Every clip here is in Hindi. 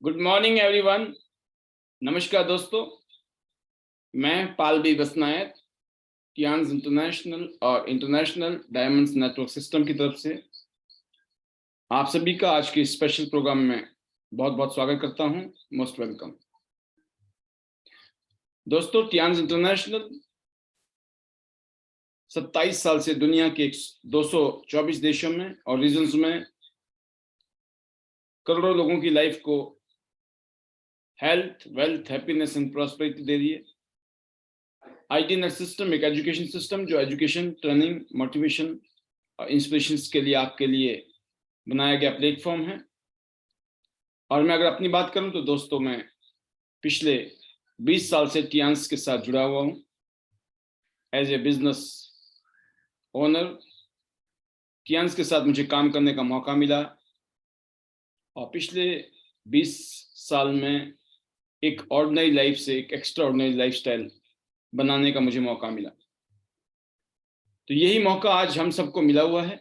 Good morning everyone. नमस्कार दोस्तों, मैं पाल बी बसनायक टियान्स इंटरनेशनल और इंटरनेशनल डायमंड्स नेटवर्क सिस्टम की तरफ से आप सभी का आज के स्पेशल प्रोग्राम में बहुत बहुत स्वागत करता हूं। मोस्ट वेलकम दोस्तों। टियान्स इंटरनेशनल 27 साल से दुनिया के 224 देशों में और रीजन्स में करोड़ों लोगों की लाइफ को health, wealth, happiness and prosperity दे रही है। आईटीनेट सिस्टम एक एजुकेशन सिस्टम जो एजुकेशन, ट्रेनिंग, मोटिवेशन और इंस्पिरेशन के लिए आपके लिए बनाया गया प्लेटफॉर्म है। और मैं अगर अपनी बात करूं तो दोस्तों, मैं पिछले 20 साल से टियान्स के साथ जुड़ा हुआ हूं एज ए बिजनेस ओनर। टियान्स के साथ मुझे काम करने का मौका मिला और पिछले 20 साल में एक ऑर्डिनरी लाइफ से एक एक्स्ट्रा ऑर्डिनरी लाइफस्टाइल बनाने का मुझे मौका मिला। तो यही मौका आज हम सबको मिला हुआ है।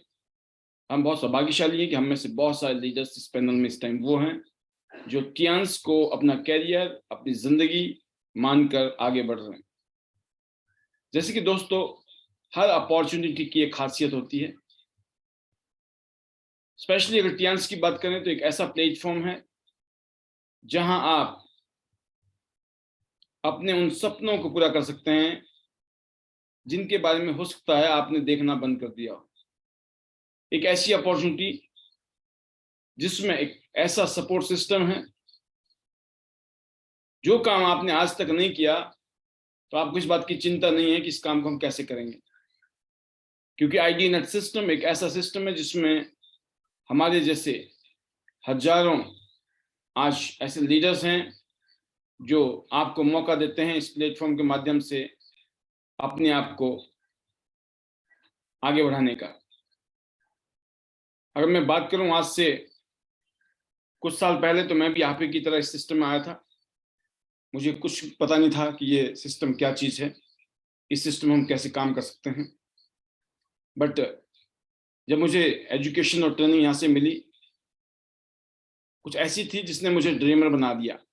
हम बहुत सौभाग्यशाली हैं कि हम में से बहुत सारे लीडर्स इस पैनल में इस टाइम वो हैं जो टियान्स को अपना कैरियर, अपनी जिंदगी मानकर आगे बढ़ रहे हैं। जैसे कि दोस्तों, हर अपॉर्चुनिटी की एक खासियत होती है। स्पेशली अगर टियान्स की बात करें तो एक ऐसा प्लेटफॉर्म है जहां आप अपने उन सपनों को पूरा कर सकते हैं जिनके बारे में हो सकता है आपने देखना बंद कर दिया हो। एक ऐसी अपॉर्चुनिटी जिसमें एक ऐसा सपोर्ट सिस्टम है, जो काम आपने आज तक नहीं किया तो आपको इस बात की चिंता नहीं है कि इस काम को हम कैसे करेंगे, क्योंकि आईटीनेट सिस्टम एक ऐसा सिस्टम है जिसमें हमारे जैसे हजारों आज ऐसे लीडर्स हैं जो आपको मौका देते हैं इस प्लेटफॉर्म के माध्यम से अपने आप को आगे बढ़ाने का। अगर मैं बात करूं आज से कुछ साल पहले, तो मैं भी आप ही की तरह इस सिस्टम में आया था। मुझे कुछ पता नहीं था कि ये सिस्टम क्या चीज़ है, इस सिस्टम में हम कैसे काम कर सकते हैं। बट जब मुझे एजुकेशन और ट्रेनिंग यहाँ से मिली, कुछ ऐसी थी जिसने मुझे ड्रीमर बना दिया।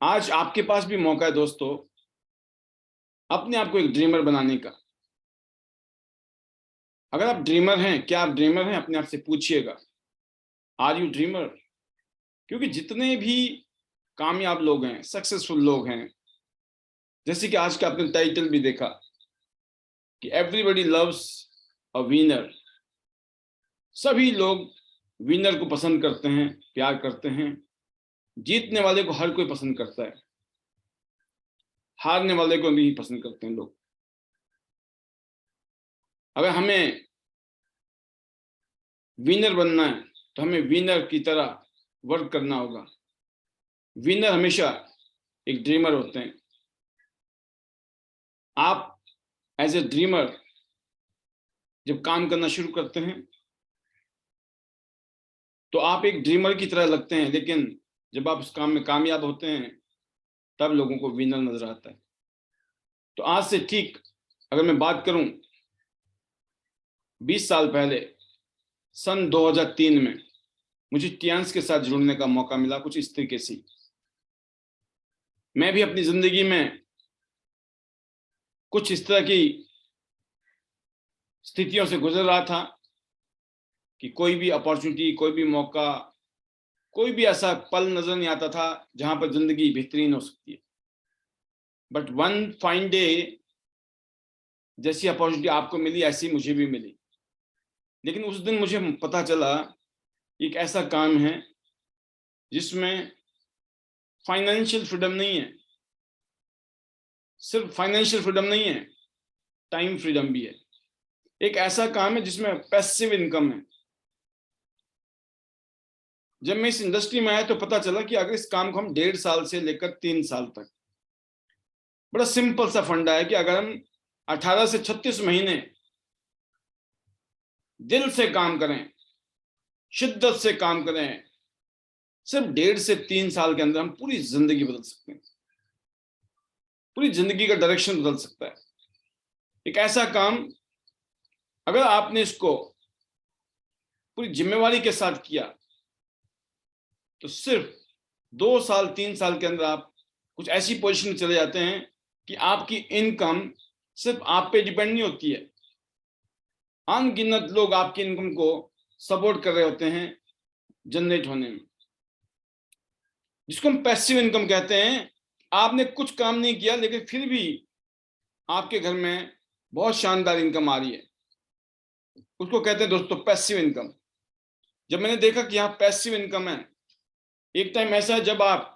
आज आपके पास भी मौका है दोस्तों अपने आप को एक ड्रीमर बनाने का। अगर आप ड्रीमर हैं, क्या आप ड्रीमर हैं? अपने आप से पूछिएगा, आर यू ड्रीमर? क्योंकि जितने भी कामयाब लोग हैं, सक्सेसफुल लोग हैं, जैसे कि आज का आपने टाइटल भी देखा कि एवरीबॉडी लव्स अ विनर। सभी लोग विनर को पसंद करते हैं, प्यार करते हैं। जीतने वाले को हर कोई पसंद करता है, हारने वाले को नहीं पसंद करते हैं लोग। अगर हमें विनर बनना है तो हमें विनर की तरह वर्क करना होगा। विनर हमेशा एक ड्रीमर होते हैं। आप एज ए ड्रीमर जब काम करना शुरू करते हैं तो आप एक ड्रीमर की तरह लगते हैं, लेकिन जब आप उस काम में कामयाब होते हैं तब लोगों को विनर नजर आता है। तो आज से ठीक अगर मैं बात करूं 20 साल पहले, सन 2003 में मुझे टियान्स के साथ जुड़ने का मौका मिला। कुछ इस तरीके से मैं भी अपनी जिंदगी में कुछ इस तरह की स्थितियों से गुजर रहा था कि कोई भी अपॉर्चुनिटी, कोई भी मौका, कोई भी ऐसा पल नजर नहीं आता था जहां पर जिंदगी बेहतरीन हो सकती है। बट वन फाइन डे जैसी अपॉर्चुनिटी आपको मिली, ऐसी मुझे भी मिली। लेकिन उस दिन मुझे पता चला एक ऐसा काम है जिसमें फाइनेंशियल फ्रीडम नहीं है। सिर्फ फाइनेंशियल फ्रीडम नहीं है, टाइम फ्रीडम भी है। एक ऐसा काम है जिसमें पैसिव इनकम है। जब मैं इस इंडस्ट्री में आया तो पता चला कि अगर इस काम को हम 1.5 साल से लेकर 3 साल तक, बड़ा सिंपल सा फंडा है कि अगर हम 18 से 36 महीने दिल से काम करें, शिद्दत से काम करें, सिर्फ 1.5 से 3 साल के अंदर हम पूरी जिंदगी बदल सकते हैं। पूरी जिंदगी का डायरेक्शन बदल सकता है। एक ऐसा काम अगर आपने इसको पूरी जिम्मेवारी के साथ किया तो सिर्फ 2 साल 3 साल के अंदर आप कुछ ऐसी पोजीशन में चले जाते हैं कि आपकी इनकम सिर्फ आप पे डिपेंड नहीं होती है, अनगिनत लोग आपकी इनकम को सपोर्ट कर रहे होते हैं जनरेट होने में, जिसको हम पैसिव इनकम कहते हैं। आपने कुछ काम नहीं किया लेकिन फिर भी आपके घर में बहुत शानदार इनकम आ रही है, उसको कहते हैं दोस्तों पैसिव इनकम। जब मैंने देखा कि यहाँ पैसिव इनकम है, एक टाइम ऐसा है जब आप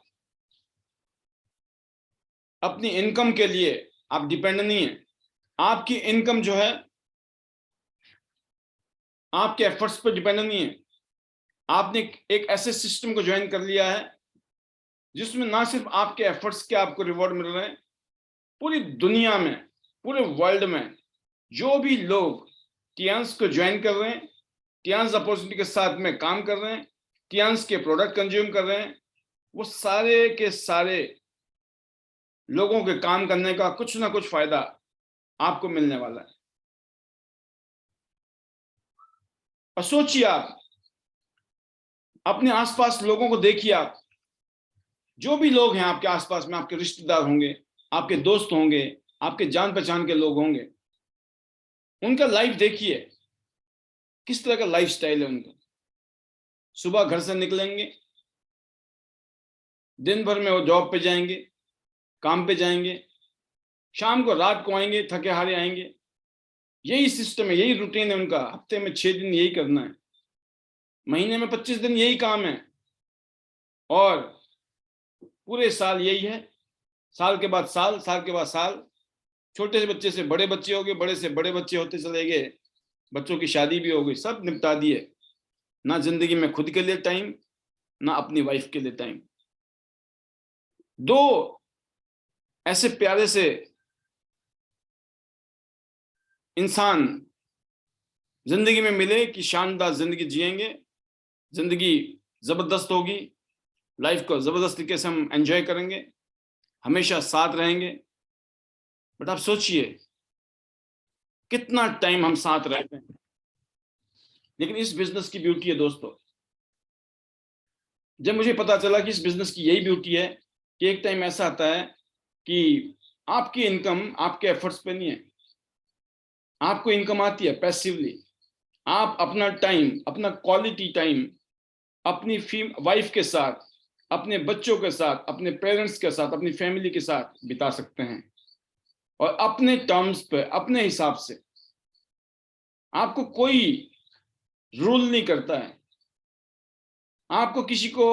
अपनी इनकम के लिए आप डिपेंड नहीं है, आपकी इनकम जो है आपके एफर्ट्स पर डिपेंड नहीं है। आपने एक ऐसे सिस्टम को ज्वाइन कर लिया है जिसमें ना सिर्फ आपके एफर्ट्स के आपको रिवॉर्ड मिल रहे हैं, पूरी दुनिया में, पूरे वर्ल्ड में जो भी लोग टियांस को ज्वाइन कर रहे हैं, टियांस अपॉर्चुनिटी के साथ में काम कर रहे हैं, टियांस के प्रोडक्ट कंज्यूम कर रहे हैं, वो सारे के सारे लोगों के काम करने का कुछ ना कुछ फायदा आपको मिलने वाला है। और सोचिए, आप अपने आसपास लोगों को देखिए, आप जो भी लोग हैं आपके आसपास में, आपके रिश्तेदार होंगे, आपके दोस्त होंगे, आपके जान पहचान के लोग होंगे, उनका लाइफ देखिए, किस तरह का लाइफ स्टाइल है उनका। सुबह घर से निकलेंगे, दिन भर में वो जॉब पे जाएंगे, काम पे जाएंगे, शाम को रात को आएंगे, थके हारे आएंगे। यही सिस्टम है, यही रूटीन है उनका। हफ्ते में 6 दिन यही करना है, महीने में 25 दिन यही काम है, और पूरे साल यही है। साल के बाद साल, साल के बाद साल, छोटे से बच्चे से बड़े बच्चे हो गए, बड़े से बड़े बच्चे होते चले गए, बच्चों की शादी भी हो गई, सब निपटा दिए। ना जिंदगी में खुद के लिए टाइम, ना अपनी वाइफ के लिए टाइम। 2 ऐसे प्यारे से इंसान जिंदगी में मिले कि शानदार जिंदगी जिएंगे, जिंदगी जबरदस्त होगी, लाइफ को जबरदस्त तरीके से हम एंजॉय करेंगे, हमेशा साथ रहेंगे। बट आप सोचिए कितना टाइम हम साथ रहते हैं। लेकिन इस बिजनेस की ब्यूटी है दोस्तों, जब मुझे पता चला कि इस बिजनेस की यही ब्यूटी है कि एक टाइम ऐसा आता है कि आपकी इनकम आपके एफर्ट्स पे नहीं है, आपको इनकम आती है पैसिवली। आप अपना टाइम, अपना क्वालिटी टाइम अपनी वाइफ के साथ, अपने बच्चों के साथ, अपने पेरेंट्स के साथ, अपनी फैमिली के साथ बिता सकते हैं, और अपने टर्म्स पे, अपने हिसाब से। आपको कोई रूल नहीं करता है, आपको किसी को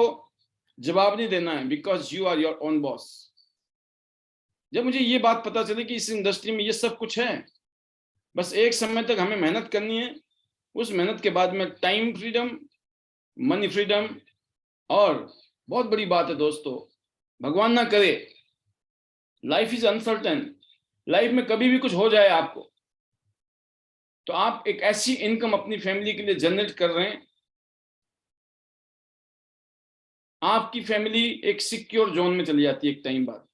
जवाब नहीं देना है, because you are your own boss. जब मुझे ये बात पता चली कि इस इंडस्ट्री में ये सब कुछ है, बस एक समय तक हमें मेहनत करनी है, उस मेहनत के बाद में टाइम फ्रीडम, मनी फ्रीडम, और बहुत बड़ी बात है दोस्तों, भगवान ना करे, लाइफ इज अनसर्टेन, लाइफ में कभी भी कुछ हो जाए आपको, तो आप एक ऐसी इनकम अपनी फैमिली के लिए जनरेट कर रहे हैं, आपकी फैमिली एक सिक्योर जोन में चली जाती है एक टाइम बाद।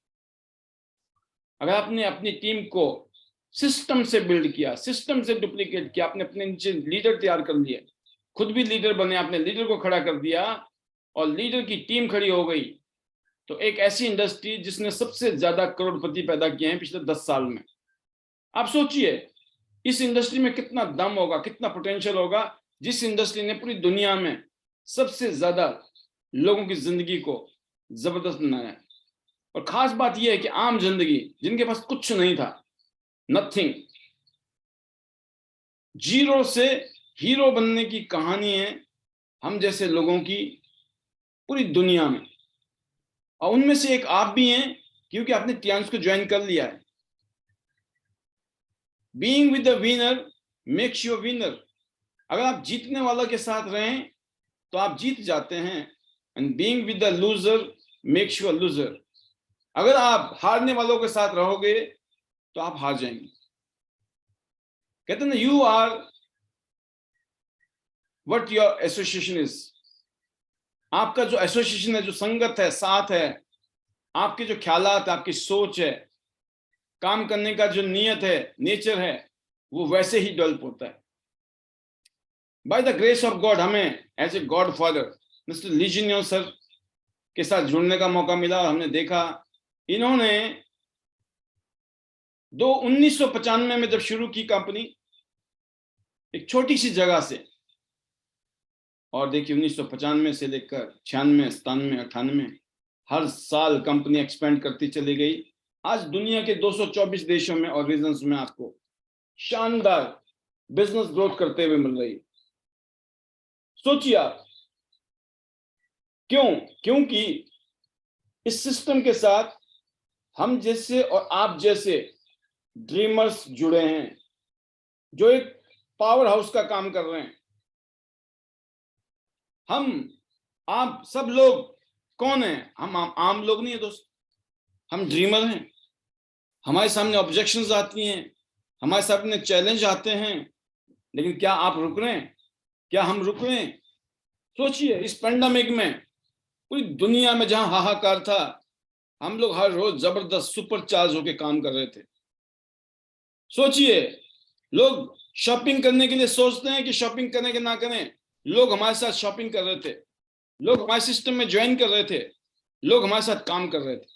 अगर आपने अपनी टीम को सिस्टम से बिल्ड किया, सिस्टम से डुप्लीकेट किया, आपने अपने नीचे लीडर तैयार कर लिए, खुद भी लीडर बने, आपने लीडर को खड़ा कर दिया और लीडर की टीम खड़ी हो गई, तो एक ऐसी इंडस्ट्री जिसने सबसे ज्यादा करोड़पति पैदा किए हैं पिछले 10 साल में। आप सोचिए इस इंडस्ट्री में कितना दम होगा, कितना पोटेंशियल होगा, जिस इंडस्ट्री ने पूरी दुनिया में सबसे ज्यादा लोगों की जिंदगी को जबरदस्त बनाया है। और खास बात यह है कि आम जिंदगी, जिनके पास कुछ नहीं था, नथिंग, जीरो से हीरो बनने की कहानी है हम जैसे लोगों की पूरी दुनिया में, और उनमें से एक आप भी हैं, क्योंकि आपने टियांस को ज्वाइन कर लिया है। Being with the winner makes you a winner. अगर आप जीतने वालों के साथ रहें तो आप जीत जाते हैं, and being with the loser makes you a loser. अगर आप हारने वालों के साथ रहोगे तो आप हार जाएंगे। कहते हैं ना, you are what your association is. आपका जो एसोसिएशन है, जो संगत है, साथ है, आपके जो ख्यालात, आपकी सोच है, काम करने का जो नियत है, नेचर है, वो वैसे ही डेवलप होता है। By the grace of God, हमें as a godfather mister लीजिनियो सर के साथ जुड़ने का मौका मिला और हमने देखा इन्होंने 1995 में जब शुरू की कंपनी, एक छोटी सी जगह से, और देखिए 1995 से लेकर 96, 97, 98 हर साल कंपनी एक्सपेंड करती चली गई। आज दुनिया के 224 देशों में और रीजन्स में आपको शानदार बिजनेस ग्रोथ करते हुए मिल रही है। सोचिए आप, क्योंकि इस सिस्टम के साथ हम जैसे और आप जैसे ड्रीमर्स जुड़े हैं, जो एक पावर हाउस का काम कर रहे हैं। आप सब लोग कौन हैं? हम आम लोग नहीं है दोस्त, हम ड्रीमर हैं। हमारे सामने ऑब्जेक्शंस आती हैं, हमारे सामने चैलेंज आते हैं, लेकिन क्या आप रुक रहे हैं? क्या हम रुक रहे हैं? सोचिए, इस पेंडेमिक में पूरी दुनिया में जहां हाहाकार था, हम लोग हर रोज जबरदस्त सुपर चार्ज होकर काम कर रहे थे। सोचिए, लोग शॉपिंग करने के लिए सोचते हैं कि शॉपिंग करें कि ना करें, लोग हमारे साथ शॉपिंग कर रहे थे, लोग हमारे सिस्टम में ज्वाइन कर रहे थे, लोग हमारे साथ काम कर रहे थे।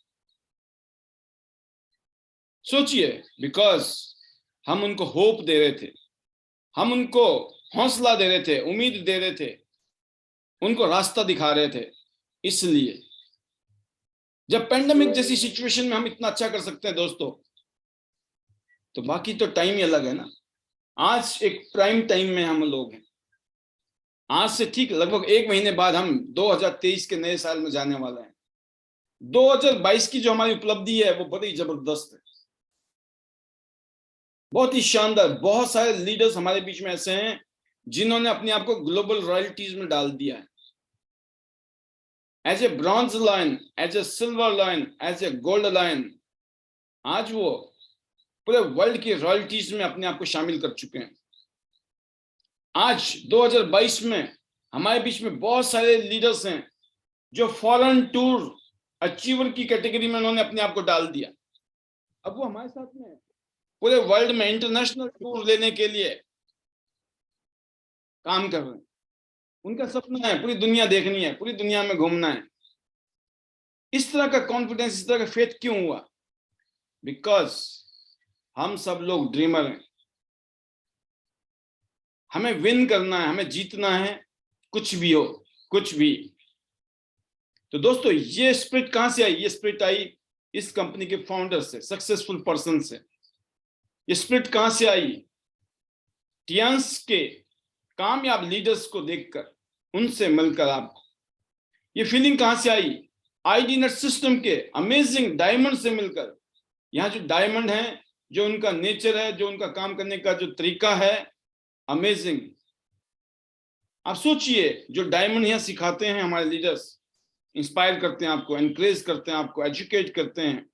सोचिए, बिकॉज हम उनको होप दे रहे थे, हम उनको हौसला दे रहे थे, उम्मीद दे रहे थे, उनको रास्ता दिखा रहे थे। इसलिए जब पेंडेमिक जैसी सिचुएशन में हम इतना अच्छा कर सकते हैं दोस्तों, तो बाकी तो टाइम ही अलग है ना। आज एक प्राइम टाइम में हम लोग हैं। आज से ठीक लगभग 1 महीने बाद हम 2023 के नए साल में जाने वाले हैं। 2022 की जो हमारी उपलब्धि है वो बड़ी जबरदस्त है, बहुत ही शानदार। बहुत सारे लीडर्स हमारे बीच में ऐसे हैं जिन्होंने अपने आप को ग्लोबल रॉयल्टीज में डाल दिया है। As a bronze lion, as a silver lion, as a gold lion, आज वो पूरे वर्ल्ड की रॉयल्टीज में अपने आप को शामिल कर चुके हैं। आज 2022 में हमारे बीच में बहुत सारे लीडर्स हैं जो फॉरेन टूर अचीवर की कैटेगरी में उन्होंने अपने आप को डाल दिया। अब वो हमारे साथ में पूरे वर्ल्ड में इंटरनेशनल टूर लेने के लिए काम कर रहे हैं। उनका सपना है पूरी दुनिया देखनी है, पूरी दुनिया में घूमना है। इस तरह का कॉन्फिडेंस, इस तरह का फेथ क्यों हुआ? बिकॉज हम सब लोग ड्रीमर हैं। हमें विन करना है, हमें जीतना है, कुछ भी हो, कुछ भी। तो दोस्तों, ये स्पिरिट कहां से आई? ये स्पिरिट आई इस कंपनी के फाउंडर से, सक्सेसफुल पर्सन से। ये स्पिरिट कहां से आई? टियांस के कामयाब लीडर्स को देखकर, उनसे मिलकर आपको ये फीलिंग कहां से आई? आईडी नेट सिस्टम के अमेजिंग डायमंड से मिलकर। यहाँ जो डायमंड है, जो उनका नेचर है, जो उनका काम करने का जो तरीका है, अमेजिंग। आप सोचिए, जो डायमंड यहाँ सिखाते हैं हमारे लीडर्स, इंस्पायर करते हैं आपको, एनकरेज करते हैं आपको, एजुकेट करते हैं।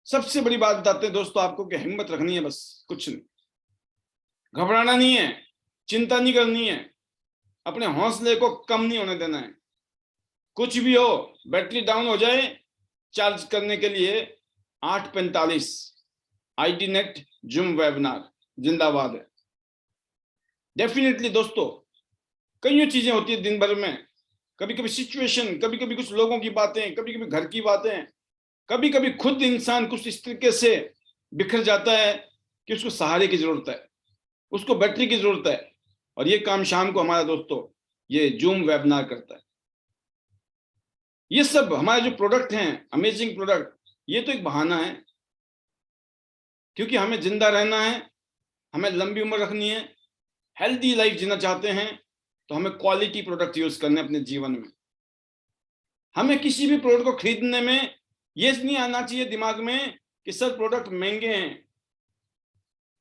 सबसे बड़ी बात बताते हैं दोस्तों आपको कि हिम्मत रखनी है, बस कुछ नहीं, घबराना नहीं है, चिंता नहीं करनी है, अपने हौसले को कम नहीं होने देना है। कुछ भी हो, बैटरी डाउन हो जाए, चार्ज करने के लिए 8:45 आईडी नेट जूम वेबिनार जिंदाबाद है। डेफिनेटली दोस्तों, कई चीजें होती है दिन भर में, कभी कभी सिचुएशन, कभी कभी कुछ लोगों की बातें, कभी कभी घर की बातें, कभी कभी खुद इंसान कुछ इस तरीके से बिखर जाता है कि उसको सहारे की जरूरत है, उसको बैटरी की जरूरत है। और ये काम शाम को हमारा दोस्तों ये जूम वेबिनार करता है। ये सब हमारे जो प्रोडक्ट हैं, अमेजिंग प्रोडक्ट, ये तो एक बहाना है, क्योंकि हमें जिंदा रहना है, हमें लंबी उम्र रखनी है, हेल्दी लाइफ जीना चाहते हैं, तो हमें क्वालिटी प्रोडक्ट यूज करने अपने जीवन में। हमें किसी भी प्रोडक्ट को खरीदने में ये नहीं आना चाहिए दिमाग में कि सर प्रोडक्ट महंगे हैं।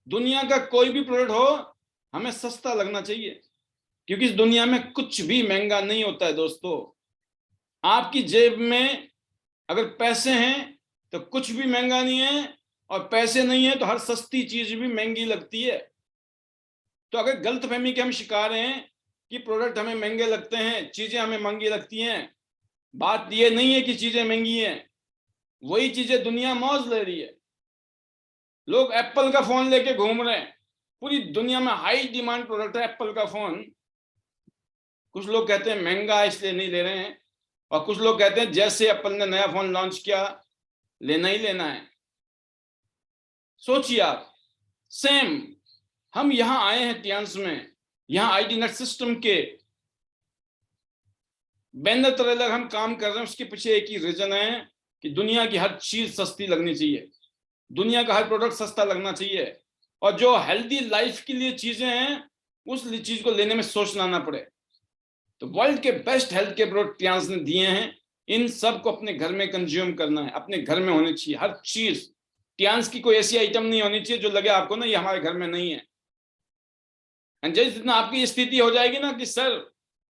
दुनिया का कोई भी प्रोडक्ट हो, हमें सस्ता लगना चाहिए, क्योंकि इस दुनिया में कुछ भी महंगा नहीं होता है दोस्तों। आपकी जेब में अगर पैसे हैं तो कुछ भी महंगा नहीं है, और पैसे नहीं है तो हर सस्ती चीज भी महंगी लगती है। तो अगर गलतफहमी के हम शिकार हैं कि प्रोडक्ट हमें महंगे लगते हैं, चीजें हमें महंगी लगती हैं, बात यह नहीं है कि चीजें महंगी हैं, वही चीजें दुनिया मौज ले रही है। लोग एप्पल का फोन लेके घूम रहे हैं, पूरी दुनिया में हाई डिमांड प्रोडक्ट है एप्पल का फोन। कुछ लोग कहते हैं महंगा है इसलिए नहीं ले रहे हैं, और कुछ लोग कहते हैं जैसे एप्पल ने नया फोन लॉन्च किया लेना ही लेना है। सोचिए आप, सेम हम यहां आए हैं टियान्स में, यहां आईडी नेट सिस्टम के बैनर तले लग हम काम कर रहे हैं। उसके पीछे एक ही रीजन है कि दुनिया की हर चीज सस्ती लगनी चाहिए, दुनिया का हर प्रोडक्ट सस्ता लगना चाहिए, और जो हेल्दी लाइफ के लिए चीजें हैं उस चीज को लेने में सोचना ना पड़े। तो वर्ल्ड के बेस्ट हेल्थ के प्रोडक्ट टियान्स ने दिए हैं, इन सब को अपने घर में कंज्यूम करना है, अपने घर में होनी चाहिए हर चीज। टियान्स की कोई ऐसी आइटम नहीं होनी चाहिए जो लगे आपको ना ये हमारे घर में नहीं है। जिस दिन आपकी स्थिति हो जाएगी ना कि सर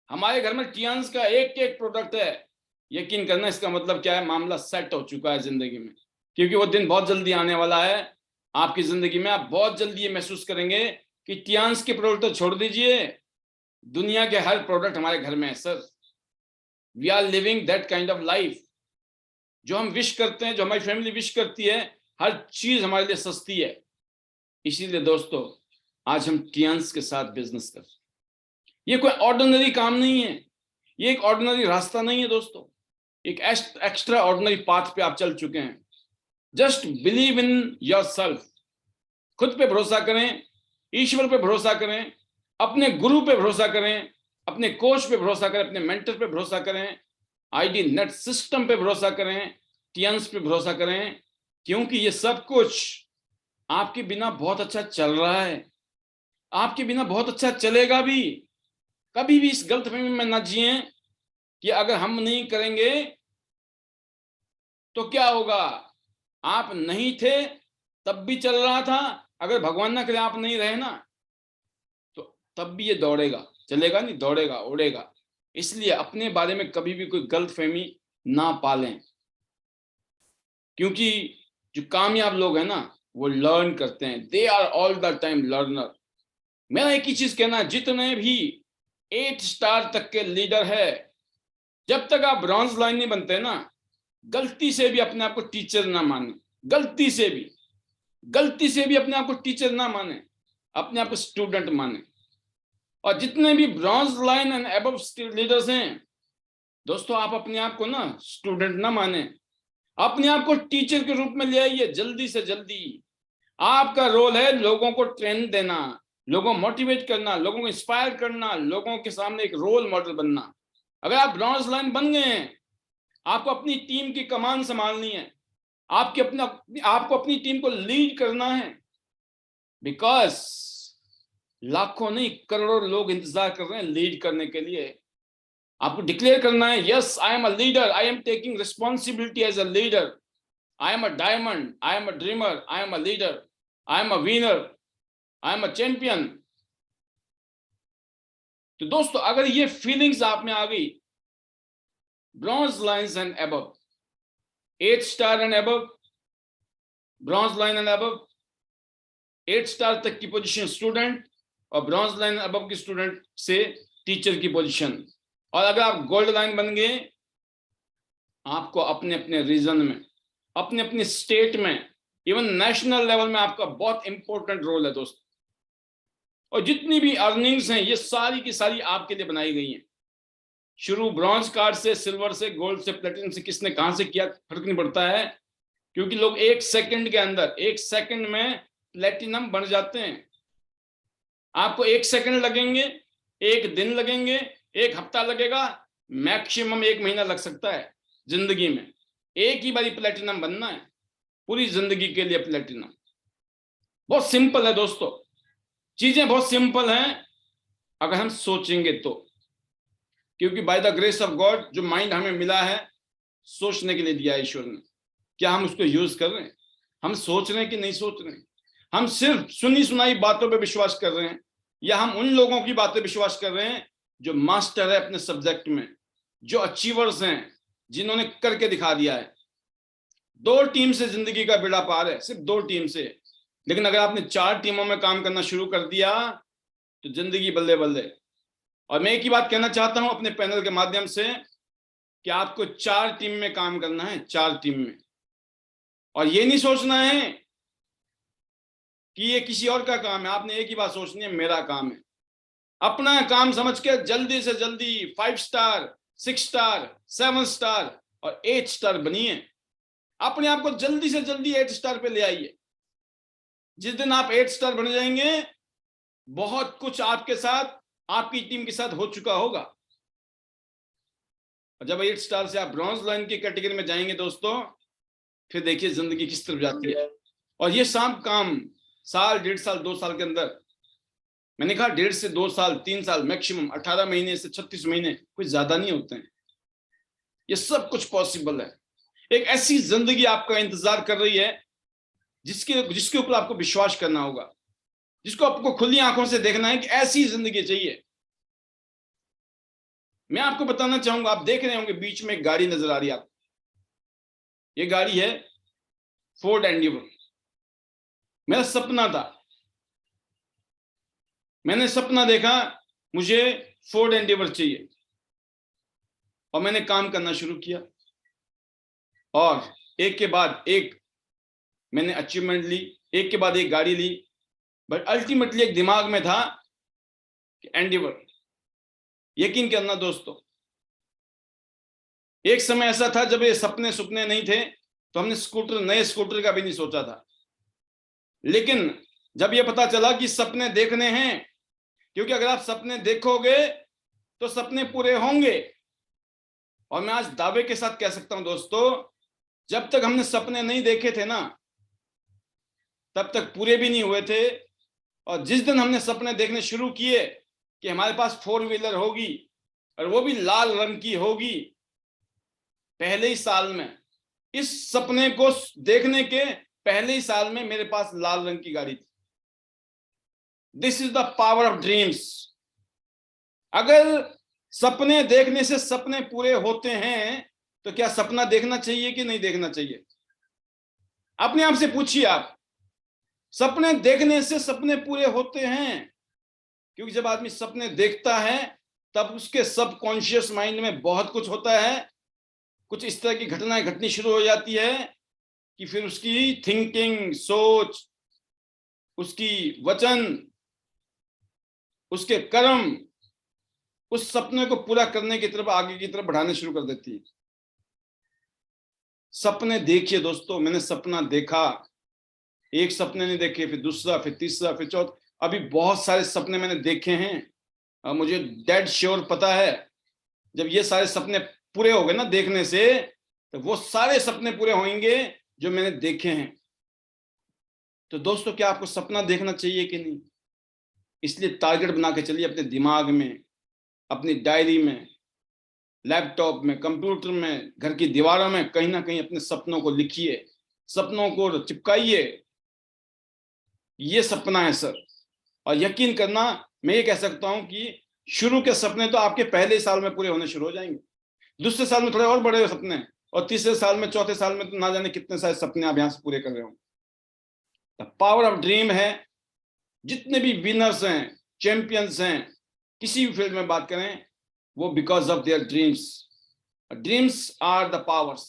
हमारे घर में टियान्स का एक एक प्रोडक्ट है, यकीन करना इसका मतलब क्या है, मामला सेट हो चुका है जिंदगी में। क्योंकि वो दिन बहुत जल्दी आने वाला है आपकी जिंदगी में। आप बहुत जल्दी ये महसूस करेंगे कि टियान्स के प्रोडक्ट तो छोड़ दीजिए, दुनिया के हर प्रोडक्ट हमारे घर में है sir. We are living that kind of life. जो हम विश करते हैं, जो हमारी फैमिली विश करती है, हर चीज हमारे लिए सस्ती है। इसीलिए दोस्तों आज हम टियान्स के साथ बिजनेस कर रहे हैं। ये कोई ऑर्डिनरी काम नहीं है, ये एक ऑर्डिनरी रास्ता नहीं है दोस्तों, एक एक्स्ट्रा ऑर्डिनरी पाथ पे आप चल चुके हैं। Just believe in yourself. खुद पे भरोसा करें, ईश्वर पे भरोसा करें, अपने गुरु पे भरोसा करें, अपने कोच पे भरोसा करें, अपने मेंटर पे भरोसा करें, आईडी नेट सिस्टम पे भरोसा करें, टियान्स पे भरोसा करें। क्योंकि ये सब कुछ आपके बिना बहुत अच्छा चल रहा है, आपके बिना बहुत अच्छा चलेगा भी। कभी भी इस गलतफहमी में ना जिए कि अगर हम नहीं करेंगे तो क्या होगा। आप नहीं थे तब भी चल रहा था, अगर भगवान ना करे आप नहीं रहे ना तो तब भी ये दौड़ेगा, चलेगा नहीं, दौड़ेगा, उड़ेगा। इसलिए अपने बारे में कभी भी कोई गलतफहमी ना पालें, क्योंकि जो कामयाब लोग हैं ना वो लर्न करते हैं, they are all the time learner. मेरा एक ही चीज कहना है, जितने भी 8 स्टार तक के लीडर है, जब तक आप ब्रॉन्ज लाइन नहीं बनते ना, गलती से भी अपने आप को टीचर ना माने, गलती से भी अपने आप को टीचर ना माने, अपने आप को स्टूडेंट माने। और जितने भी bronze line and above leaders हैं दोस्तों, आप अपने आप को ना स्टूडेंट ना माने, अपने आप को टीचर के रूप में ले आइए जल्दी से जल्दी। आपका रोल है लोगों को ट्रेन देना, लोगों को मोटिवेट करना, लोगों को इंस्पायर करना, लोगों के सामने एक रोल मॉडल बनना। अगर आप ब्रॉन्ज लाइन बन गए हैं, आपको अपनी टीम की कमान संभालनी है, आपको अपनी टीम को लीड करना है। बिकॉज लाखों नहीं करोड़ों लोग इंतजार कर रहे हैं लीड करने के लिए। आपको डिक्लेयर करना है, yes I am a leader, I am taking responsibility as a leader, I am a diamond, I am a dreamer, I am a leader, I am a winner, I am a champion. तो दोस्तों अगर ये फीलिंग्स आप में आ गई, bronze lines and above, 8 star and above, bronze line and above, 8 star तक की पोजीशन स्टूडेंट, और ब्रॉन्ज लाइन अबव की स्टूडेंट से टीचर की पोजीशन। और अगर आप गोल्ड लाइन बन गए, आपको अपने अपने रीजन में, अपने अपने स्टेट में, इवन नेशनल लेवल में आपका बहुत इंपॉर्टेंट रोल है दोस्तों। और जितनी भी अर्निंग्स हैं ये सारी की सारी आपके लिए बनाई गई हैं। शुरू ब्रॉन्ज कार्ड से, सिल्वर से, गोल्ड से, प्लेटिनम से, किसने कहां से किया फर्क नहीं पड़ता है, क्योंकि लोग 1 सेकंड के अंदर, 1 सेकंड में प्लेटिनम बन जाते हैं। आपको 1 सेकंड लगेंगे, 1 दिन लगेंगे, 1 हफ्ता लगेगा, मैक्सिमम 1 महीना लग सकता है जिंदगी में। एक ही बारी प्लेटिनम बनना है, पूरी जिंदगी के लिए प्लेटिनम। बहुत सिंपल है दोस्तों, चीजें बहुत सिंपल हैं अगर हम सोचेंगे तो। क्योंकि bye the grace of God जो माइंड हमें मिला है सोचने के लिए दिया ईश्वर ने, क्या हम उसको यूज कर रहे हैं? हम सोच रहे हैं कि नहीं सोच रहे हैं? हम सिर्फ सुनी सुनाई बातों पे विश्वास कर रहे हैं, या हम उन लोगों की बातें विश्वास कर रहे हैं जो मास्टर है अपने सब्जेक्ट में, जो अचीवर्स हैं, जिन्होंने करके दिखा दिया है। 2 टीम से जिंदगी का बेड़ा पार है, सिर्फ 2 टीम से। लेकिन अगर आपने 4 टीमों में काम करना शुरू कर दिया तो जिंदगी बल्ले बल्ले। और मैं एक ही बात कहना चाहता हूं अपने पैनल के माध्यम से कि आपको 4 टीम में काम करना है, 4 टीम में। और ये नहीं सोचना है कि ये किसी और का काम है, आपने एक ही बात सोचनी है, मेरा काम है। अपना काम समझ के जल्दी से जल्दी 5 स्टार 6 स्टार, 7 स्टार और 8 स्टार बनिए। अपने आप को जल्दी से जल्दी 8 स्टार पे ले आइए। जिस दिन आप 8 स्टार बन जाएंगे, बहुत कुछ आपके साथ, आपकी टीम के साथ हो चुका होगा। और जब 8 स्टार से आप ब्रॉन्ज लाइन की कैटेगरी में जाएंगे दोस्तों, फिर देखिए जिंदगी किस तरफ जाती है। और ये सब काम साल, 1.5 साल, 2 साल के अंदर, मैंने कहा 1.5 से 2 साल, 3 साल मैक्सिमम, 18 महीने से 36 महीने, कुछ ज्यादा नहीं होते हैं। ये सब कुछ पॉसिबल है। एक ऐसी जिंदगी आपका इंतजार कर रही है जिसके ऊपर आपको विश्वास करना होगा, जिसको आपको खुली आंखों से देखना है कि ऐसी जिंदगी चाहिए। मैं आपको बताना चाहूंगा, आप देख रहे होंगे बीच में एक गाड़ी नजर आ रही है आपको। ये गाड़ी है फोर्ड एंडेवर। मेरा सपना था, मैंने सपना देखा मुझे फोर्ड एंडेवर चाहिए, और मैंने काम करना शुरू किया, और एक के बाद एक मैंने अचीवमेंट ली, एक के बाद एक गाड़ी ली। बट अल्टीमेटली एक दिमाग में था कि एंडेवर। यकीन करना दोस्तों, एक समय ऐसा था जब ये सपने नहीं थे, तो हमने नए स्कूटर का भी नहीं सोचा था। लेकिन जब ये पता चला कि सपने देखने हैं, क्योंकि अगर आप सपने देखोगे तो सपने पूरे होंगे। और मैं आज दावे के साथ कह सकता हूं दोस्तों, जब तक हमने सपने नहीं देखे थे ना, तब तक पूरे भी नहीं हुए थे। और जिस दिन हमने सपने देखने शुरू किए कि हमारे पास 4 व्हीलर होगी, और वो भी लाल रंग की होगी, पहले ही साल में, इस सपने को देखने के पहले ही साल में मेरे पास लाल रंग की गाड़ी थी। This is the power of dreams. अगर सपने देखने से सपने पूरे होते हैं, तो क्या सपना देखना चाहिए कि नहीं देखना चाहिए? अपने आप से पूछिए आप, सपने देखने से सपने पूरे होते हैं? क्योंकि जब आदमी सपने देखता है, तब उसके सबकॉन्शियस माइंड में बहुत कुछ होता है, कुछ इस तरह की घटनाएं घटनी शुरू हो जाती है कि फिर उसकी थिंकिंग, सोच, उसकी वचन, उसके कर्म उस सपने को पूरा करने की तरफ, आगे की तरफ बढ़ाने शुरू कर देती है। सपने देखिए दोस्तों। मैंने सपना देखा, एक सपने नहीं देखे, फिर दूसरा, फिर तीसरा, फिर चौथा, अभी बहुत सारे सपने मैंने देखे हैं। मुझे डेड श्योर पता है, जब ये सारे सपने पूरे हो गए ना देखने से, तो वो सारे सपने पूरे होंगे जो मैंने देखे हैं। तो दोस्तों, क्या आपको सपना देखना चाहिए कि नहीं? इसलिए टारगेट बना के चलिए अपने दिमाग में, अपनी डायरी में, लैपटॉप में, कंप्यूटर में, घर की दीवारों में, कहीं ना कहीं अपने सपनों को लिखिए, सपनों को चिपकाइए। ये सपना है सर। और यकीन करना, मैं ये कह सकता हूं कि शुरू के सपने तो आपके पहले साल में पूरे होने शुरू हो जाएंगे, दूसरे साल में थोड़े और बड़े सपने, और तीसरे साल में, चौथे साल में तो ना जाने कितने सारे सपने आप यहां से पूरे कर रहे हो। द पावर ऑफ ड्रीम है। जितने भी विनर्स हैं, चैंपियंस हैं, किसी भी फील्ड में बात करें, वो because of their dreams. Dreams are the powers.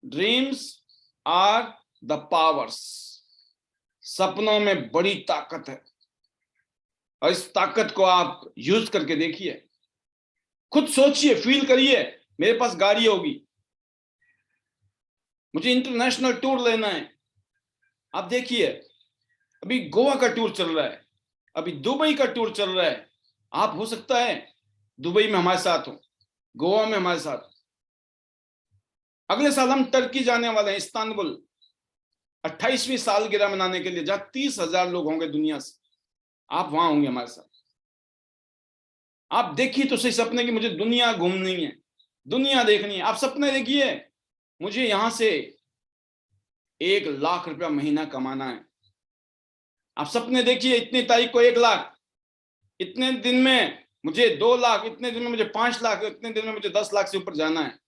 Dreams are the powers. सपनों में बड़ी ताकत है, और इस ताकत को आप यूज करके देखिए। खुद सोचिए, फील करिए, मेरे पास गाड़ी होगी, मुझे इंटरनेशनल टूर लेना है। आप देखिए, अभी गोवा का टूर चल रहा है, अभी दुबई का टूर चल रहा है। आप हो सकता है दुबई में हमारे साथ हो, गोवा में हमारे साथ। अगले साल हम टर्की जाने वाले हैं, इस्तांबुल, 28वीं सालगिरह मनाने के लिए, जहां 30,000 लोग होंगे दुनिया से। आप वहां होंगे हमारे साथ। आप देखिए तो सही सपने की मुझे दुनिया घूमनी है, दुनिया देखनी है। आप सपने देखिए, मुझे यहां से 1 लाख रुपया महीना कमाना है। आप सपने देखिए, इतनी तारीख को 1 लाख, इतने दिन में मुझे 2 लाख, इतने दिन में मुझे 5 लाख, इतने दिन में मुझे 10 लाख से ऊपर जाना है।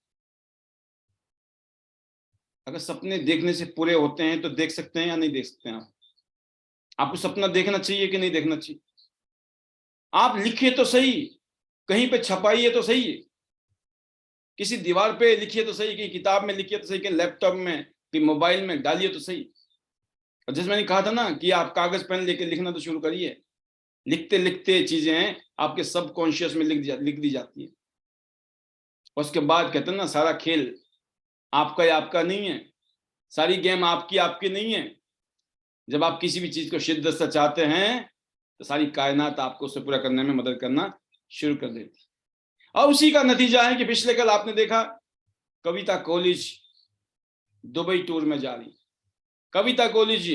अगर सपने देखने से पूरे होते हैं तो देख सकते हैं या नहीं देख सकते हैं आप? आपको सपना देखना चाहिए कि नहीं देखना चाहिए? आप लिखिए तो सही, कहीं पे छपाइए तो सही, किसी दीवार पे लिखिए तो सही, कि किताब में लिखिए तो सही, कि लैपटॉप में, कि मोबाइल में डालिए तो सही। और जैसे मैंने कहा था ना कि आप कागज पेन लेके लिखना तो शुरू करिए। लिखते लिखते चीजें आपके सबकॉन्शियस में लिख दी जाती है। उसके बाद कहते हैं ना, सारा खेल आपका या आपका नहीं है, सारी गेम आपकी नहीं है। जब आप किसी भी चीज को शिद्दत से चाहते हैं तो सारी कायनात आपको उसे पूरा करने में मदद करना शुरू कर देती। और उसी का नतीजा है कि पिछले कल आपने देखा कविता कॉलेज दुबई टूर में जा रही, कविता कॉलेज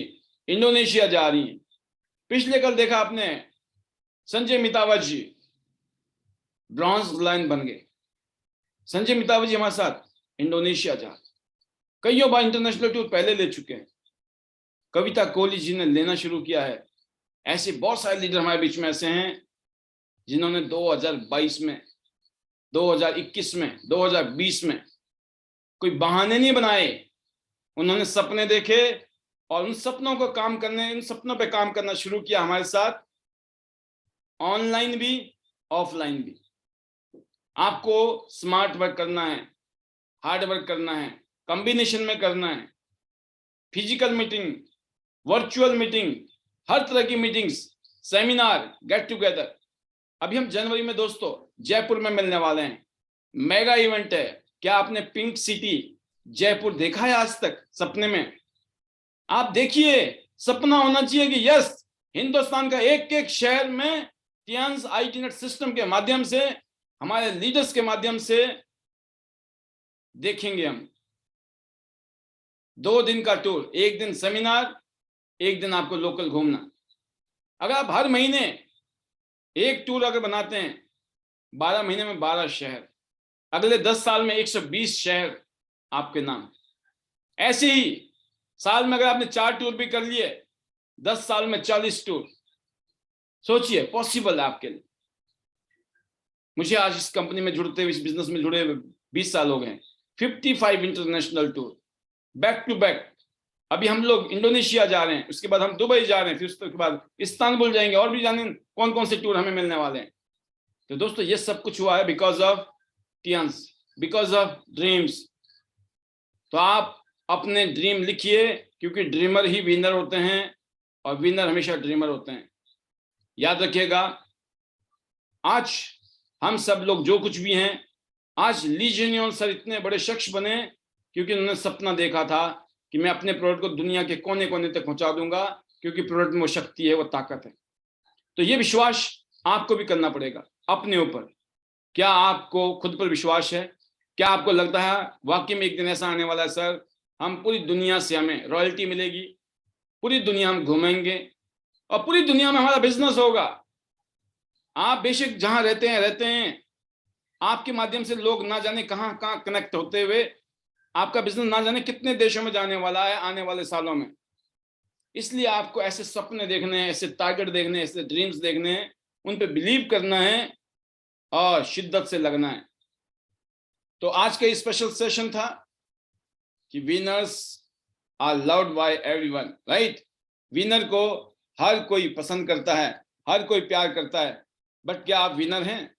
इंडोनेशिया जा रही है। पिछले कल देखा आपने संजय मितावत जी ब्रॉन्ज लाइन बन गए। संजय मितावत जी हमारे साथ इंडोनेशिया जा, कईयों बार इंटरनेशनल टूर पहले ले चुके हैं। कविता कॉलेज जी ने लेना शुरू किया है। ऐसे बहुत सारे लीडर हमारे बीच में ऐसे हैं जिन्होंने 2022 में, 2021 में, 2020 में कोई बहाने नहीं बनाए। उन्होंने सपने देखे और उन सपनों को काम करने, उन सपनों पे काम करना शुरू किया हमारे साथ, ऑनलाइन भी ऑफलाइन भी। आपको स्मार्ट वर्क करना है, हार्ड वर्क करना है, कॉम्बिनेशन में करना है। फिजिकल मीटिंग, वर्चुअल मीटिंग, हर तरह की मीटिंग्स, सेमिनार, गेट टुगेदर। अभी हम जनवरी में दोस्तों जयपुर में मिलने वाले हैं, मेगा इवेंट है। क्या आपने पिंक सिटी जयपुर देखा है आज तक सपने में? आप देखिए, सपना होना चाहिए कि यस, हिंदुस्तान का एक एक शहर में टियांस आईटी नेट सिस्टम के माध्यम से, हमारे लीडर्स के माध्यम से देखेंगे हम। 2 दिन का टूर, 1 दिन सेमिनार, 1 दिन आपको लोकल घूमना। अगर आप हर महीने एक टूर अगर बनाते हैं, 12 महीने में 12 शहर, अगले 10 साल में 120 शहर आपके नाम। ऐसे ही साल में अगर आपने 4 टूर भी कर लिए, 10 साल में 40 टूर। सोचिए, पॉसिबल है आपके लिए। मुझे आज इस कंपनी में जुड़ते हुए, इस बिजनेस में जुड़े 20 साल हो गए। 55 international tour back to back. अभी हम लोग इंडोनेशिया जा रहे हैं, उसके बाद हम दुबई जा रहे हैं, फिर उसके बाद इस्तांबुल जाएंगे, और भी जाने कौन कौन से टूर हमें मिलने वाले हैं। तो दोस्तों ये सब कुछ हुआ है because of Tiens, because of dreams. तो आप अपने ड्रीम लिखिए, क्योंकि ड्रीमर ही विनर होते हैं और विनर हमेशा ड्रीमर होते हैं। याद रखिएगा, आज हम सब लोग जो कुछ भी हैं, आज ली जेन्योन सर इतने बड़े शख्स बने क्योंकि उन्होंने सपना देखा था कि मैं अपने प्रोडक्ट को दुनिया के कोने कोने तक पहुंचा दूंगा, क्योंकि प्रोडक्ट में वो शक्ति है, वो ताकत है। तो ये विश्वास आपको भी करना पड़ेगा अपने ऊपर। क्या आपको खुद पर विश्वास है? क्या आपको लगता है वाकई में एक दिन ऐसा आने वाला है सर, हम पूरी दुनिया से हमें रॉयल्टी मिलेगी, पूरी दुनिया हम घूमेंगे और पूरी दुनिया में हमारा बिजनेस होगा? आप बेशक जहां रहते हैं, आपके माध्यम से लोग ना जाने कहां कहां कनेक्ट होते हुए आपका बिजनेस ना जाने कितने देशों में जाने वाला है आने वाले सालों में। इसलिए आपको ऐसे सपने देखने हैं, ऐसे टारगेट देखने हैं, ऐसे ड्रीम्स देखने हैं, उन पे बिलीव करना है और शिद्दत से लगना है। तो आज का स्पेशल सेशन था कि winners are loved by everyone, right? Winner को हर कोई पसंद करता है, हर कोई प्यार करता है, बट क्या आप विनर हैं?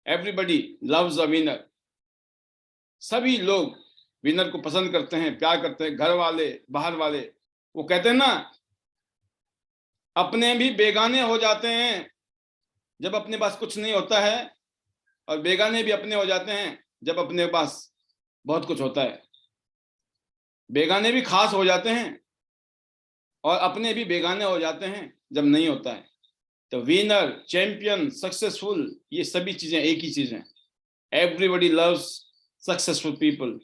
Everybody loves a winner. सभी लोग विनर को पसंद करते हैं, प्यार करते हैं, घर वाले, बाहर वाले। वो कहते हैं ना, अपने भी बेगाने हो जाते हैं जब अपने पास कुछ नहीं होता है, और बेगाने भी अपने हो जाते हैं जब अपने पास बहुत कुछ होता है। बेगाने भी खास हो जाते हैं और अपने भी बेगाने हो जाते हैं जब नहीं होता है। तो विनर, चैंपियन, सक्सेसफुल, ये सभी चीजें एक ही चीज हैं। Everybody loves successful people,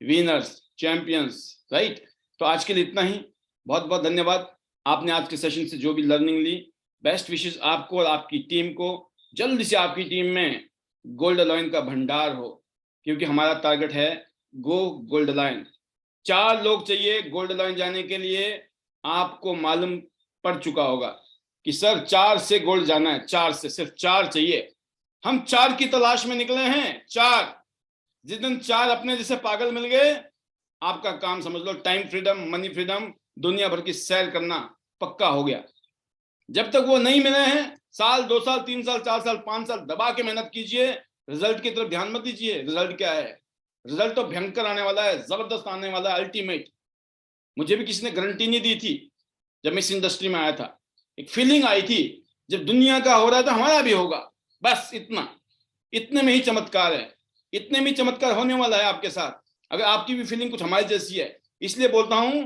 winners, champions, right? तो आज के लिए इतना ही। बहुत बहुत धन्यवाद। आपने आज के सेशन से जो भी लर्निंग ली, बेस्ट विशेस आपको और आपकी टीम को। जल्दी से आपकी टीम में गोल्ड लाइन का भंडार हो, क्योंकि हमारा टारगेट है गो गोल्ड लाइन। 4 लोग चाहिए गोल्ड लाइन जाने के लिए। आपको मालूम पड़ चुका होगा कि सर 4 से गोल्ड जाना है, 4 से, सिर्फ 4 चाहिए। हम 4 की तलाश में निकले हैं। 4, जिस दिन 4 अपने जैसे पागल मिल गए, आपका काम समझ लो टाइम फ्रीडम, मनी फ्रीडम, दुनिया भर की सैर करना पक्का हो गया। जब तक वो नहीं मिले हैं, साल, 2 साल, 3 साल, 4 साल, 5 साल दबा के मेहनत कीजिए। रिजल्ट की तरफ ध्यान मत दीजिए। रिजल्ट क्या है? रिजल्ट तो भयंकर आने वाला है, जबरदस्त आने वाला है, अल्टीमेट। मुझे भी किसी ने गारंटी नहीं दी थी जब मैं इस इंडस्ट्री में आया था। एक फीलिंग आई थी, जब दुनिया का हो रहा था हमारा भी होगा। बस इतना, इतने में ही चमत्कार है। इतने में चमत्कार होने वाला है आपके साथ, अगर आपकी भी फीलिंग कुछ हमारी जैसी है। इसलिए बोलता हूं,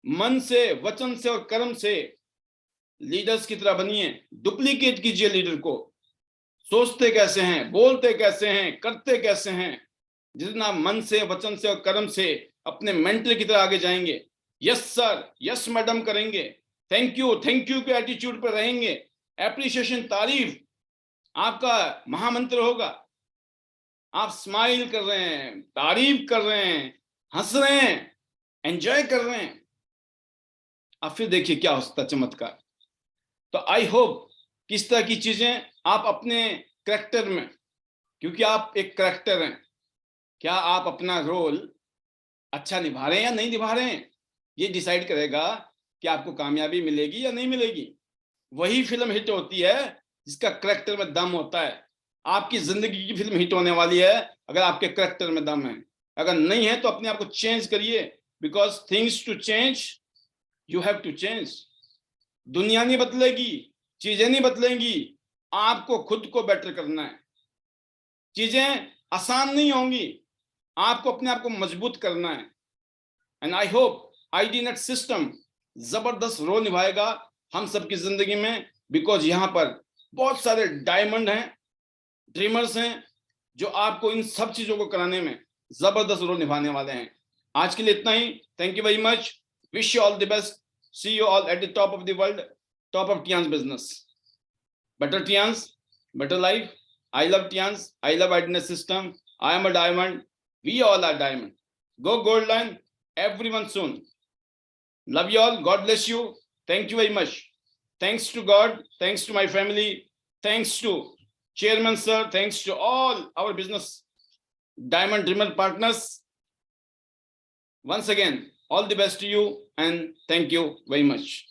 मन से, वचन से और कर्म से लीडर्स की तरह बनिए। डुप्लीकेट कीजिए लीडर को। सोचते कैसे हैं, बोलते कैसे हैं, करते कैसे हैं। जितना मन से, वचन से और कर्म से अपने मेंटर की तरह आगे जाएंगे, यस सर, यस मैडम करेंगे, थैंक यू के एटीट्यूड पर रहेंगे, एप्रिसिएशन, तारीफ आपका महामंत्र होगा। आप स्माइल कर रहे हैं, तारीफ कर रहे हैं, हंस रहे हैं, एंजॉय कर रहे हैं, अब फिर देखिए क्या हो सकता चमत्कार। तो आई होप किस तरह की चीजें आप अपने करैक्टर में, क्योंकि आप एक करैक्टर हैं, क्या आप अपना रोल अच्छा निभा रहे हैं या नहीं निभा रहे हैं, ये डिसाइड करेगा कि आपको कामयाबी मिलेगी या नहीं मिलेगी। वही फिल्म हिट होती है जिसका करैक्टर में दम होता है। आपकी जिंदगी की फिल्म हिट होने वाली है अगर आपके करैक्टर में दम है। अगर नहीं है तो अपने आप को चेंज करिए, because things to change you have to change. दुनिया नहीं बदलेगी, चीजें नहीं बदलेंगी, आपको खुद को बेटर करना है। चीजें आसान नहीं होंगी, आपको अपने आप को मजबूत करना है। And I hope ID net system जबरदस्त रोल निभाएगा हम सबकी जिंदगी में, बिकॉज यहाँ पर बहुत सारे डायमंड हैं, ड्रीमर्स हैं, जो आपको इन सब चीजों को कराने में जबरदस्त रोल निभाने वाले हैं। आज के लिए इतना ही। Thank you very much, wish you all the best, see you all at the top of the world, top of Tiens business, better Tians, better life. I love Tians, I love IDNet system, I am a diamond, we all are diamond. Go gold line, everyone soon. Love you all, God bless you, thank you very much. Thanks to God, thanks to my family, thanks to Chairman sir, thanks to all our business diamond dreamer partners. Once again, all the best to you and thank you very much.